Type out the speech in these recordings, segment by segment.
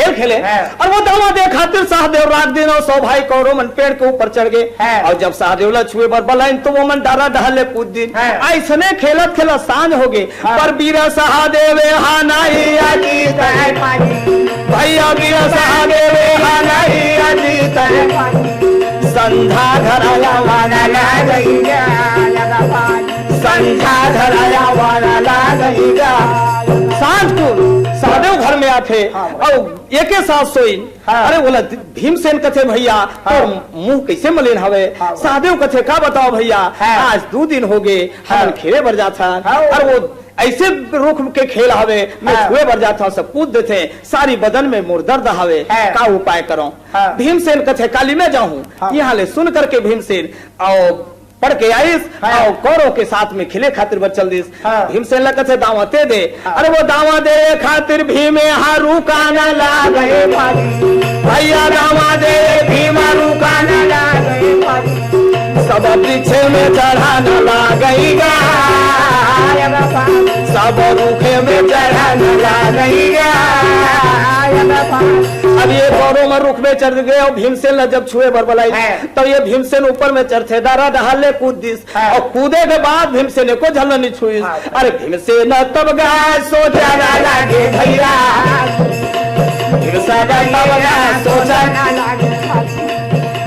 खेल खेले और वो दामाद खातिर सहदेव रात दिन और सौ भाई कौरव मन पेड़ के ऊपर चढ़ गए और जब सहदेव छुए बर बलाइन तो वो मन डारा डहले कूद दिन ऐसने खेलत खेलत सांझ हो गए पर बीरा सहदेव हा नहीं अजीत भैया बीरा सहदेव हा नहीं अजीत संध्या धराया वाला लागेगा संध्या धराया वाला लागेगा। सांझ को सहदेव घर में आते और एक साथ सोई अरे बोला भीमसेन कथे भैया तो मुंह कैसे मलिन हवे सहदेव कथे का बताओ भैया आज 2 दिन हो गए हम खेले बर जाता और वो ऐसे रुख के खेल हवे मैं छुए बर जाता सब कूद देते सारी बदन में मोर दर्द हवे का उपाय करो। भीमसेन कथे काली में जाऊं यहाँ ले सुन करके भीमसेन और पढ़ के आईस और कौरव के साथ में खिले खातिर बर चल दिस भीमसेन लगा से दावते दे अरे वो दावा दे खातिर भीमे हारू काना लागे भैया दावा दे भीमा रुकाना लागे सब पीछे में चढ़ाना लागेगा सब रूखे में चढ़ाना लागेगा। अब ये कौरव में रुख में चढ़ गए और भीमसेन जब छुए बरबलाई तो ये भीमसेन ऊपर में चढ़ते दारा डहाले कूद दिस और कूदे के बाद भीमसेन को झलन नहीं छुई अरे भीमसेन तब गाय सोचा लागे भैया भीमसेन तब गाय सोचा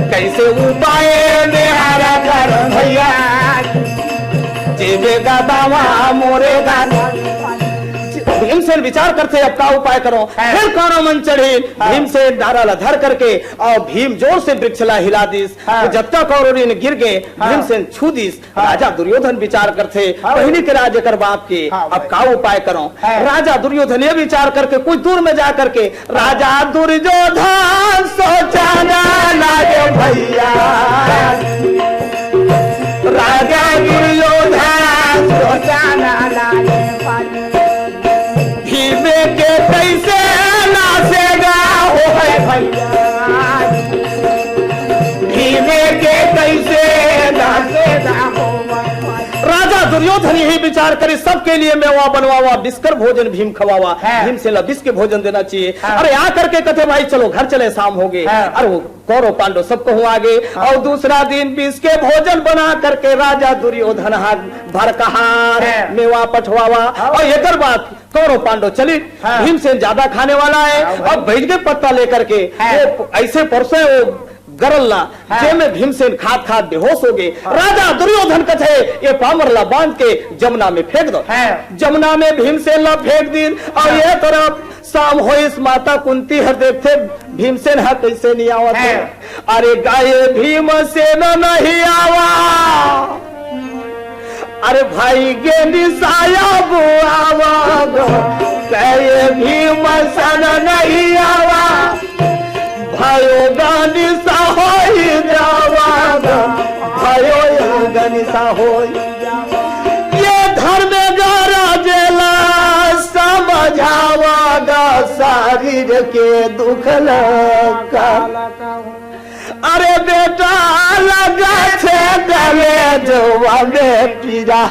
कैसे उपाय निहारा कर भैया जेबेगा दावा मोरेगा। भीमसेन विचार करते अब का उपाय करो फिर कौरव मन चढ़े भीमसेन डारा धर करके और भीम जोर से वृक्षला हिला दिस जब तक कौरव गिर गए भीमसेन छू दिस राजा दुर्योधन विचार करते पहले के राजे कर बाप के अब का उपाय करो। राजा दुर्योधन ये विचार करके कुछ दूर में जा करके राजा दुर्योधन सोचाना लागे भैया राजा दुर्योधन सोचाना लागे भीमे के कैसे नाचेगा हो भैया भीमे के कैसे नाचेगा हो। राजा दुर्योधन यही विचार करे सबके लिए मेवा बनवावा बिस्कर भोजन भीम खवावा भीम से बिस के भोजन देना चाहिए। अरे आ करके कहते भाई चलो घर चले शाम हो गए अरे वो कौरव पांडव सबको हुआ आगे और दूसरा दिन बिस के भोजन बना करके राजा दुर्योधन भर कहार मेवा पठवावा और एक बात कौरव पांडव चली भीमसेन ज्यादा खाने वाला है और बैठ के पत्ता लेकर के ऐसे परसे वो गरल्ला जे में भीमसेन खाद खाद बेहोश हो गए। राजा दुर्योधन कथे ये पामरला बांध के जमुना में फेंक दो जमुना में भीमसेन ला फेंक दी और ये तरफ शाम हो इस माता कुंती हर देखते भीमसेन हा कैसे नहीं आवत है अरे गाये भीमसेन नहीं आवा अरे भाई गे निसाया बुआवा गाये भीमसेन नहीं आवा भाइयों गानी सा हो जावा भाइयों गानी सा हो ये धर्म राजेला समझावागा शरीर के दुख लगा अरे बेटा लगा थे गले जुआ में पीरा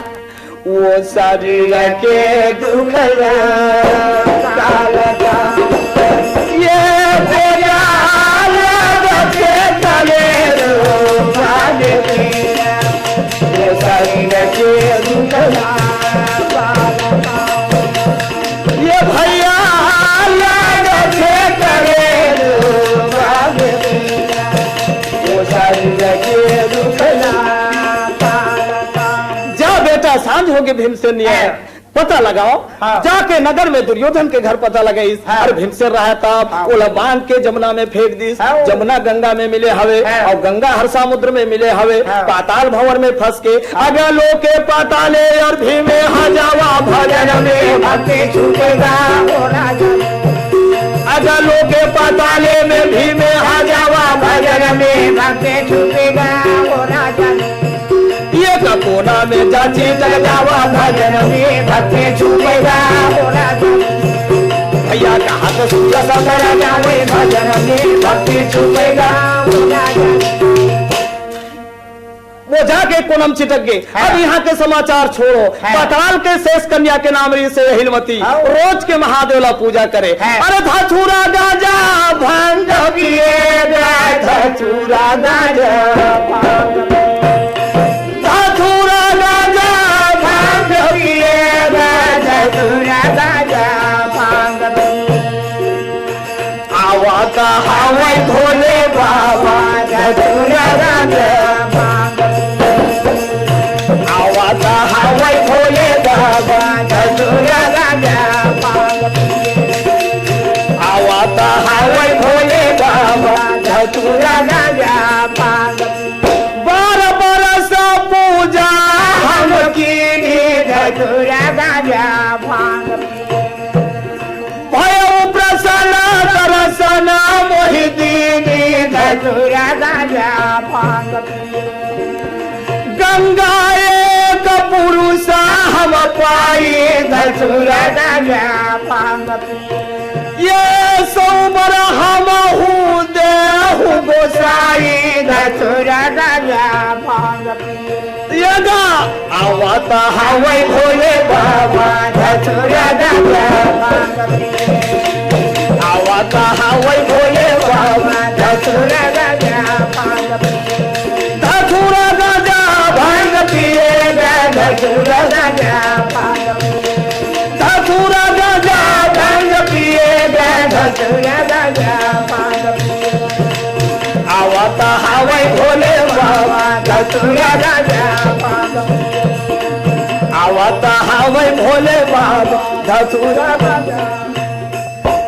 वो शरीर के दुख लगा ये ये भैया जा बेटा सांझ हो गए भीमसेन ने पता लगाओ जाके नगर में दुर्योधन के घर पता लगे अरे भीमसेन रहा था ओला बांध के जमुना में फेंक दी जमुना गंगा में मिले हवे और गंगा हर समुद्र में मिले हवे पाताल भंवर में फंस के अगर लोग के पाताले और भीमे हजावा भजन में भक्ति छूटेगा अगर लोग के पाताले में भीमे हजावा भजन में भक्ति छूटेगा ये का कोना में जाची जग जावा भजन में भक्ति छूटेगा भैया का हाथ सूर्य सफर जावे भजन में भक्ति छूटेगा वो जाके कोनम चिटक गए। अब यहाँ के समाचार छोड़ो पाताल के शेष कन्या के नाम से हिलमती रोज के महादेवला पूजा करे अरे धाथुरा गाजा धतूरा गाजा भांग धतूरा गाजा भांग पिएगा धतूरा गाजा भांग आवता हवाई भोले बाबा धतूरा गाजा भांग आवता हवाई भोले बाबा धतूरा गाजा भांग आवता हवाई भोले बाबा धतूरा गाजा भांग 12 बरस पूजा हम की धतूरा गाजा भांग भयो प्रसन्न दर्शन मोहि दीनी धतूरा गाजा भांग गंगा एक पुरुष हम पाई धतूरा गाजा भांग ये सोमर हम देहु गोसाई धतूरा गाजा भांग यगा आवता हवाई भोले बाबा धतूरा गाजा भांग आवता हवाई भोले बाबा धतूरा गाजा भांग धतूरा गाजा भांग पिएगा धतूरा गाजा भांग धतूरा गाजा भांग पिएगा धतूरा गाजा भांग आवता हवाई भोले बाबा धतूरा गाजा भांग आवता हवाई भोले बाबा धतूरा गाजा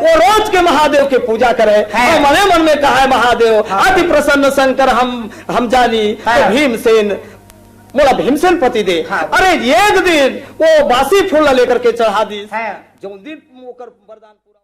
वो रोज के महादेव के पूजा करे और मने मन में कहा है महादेव अति प्रसन्न शंकर हम जानी तो भीमसेन मोला भीमसेन पति दे अरे एक दिन वो बासी फूल लेकर के चढ़ा दी जो दिन वरदान पूरा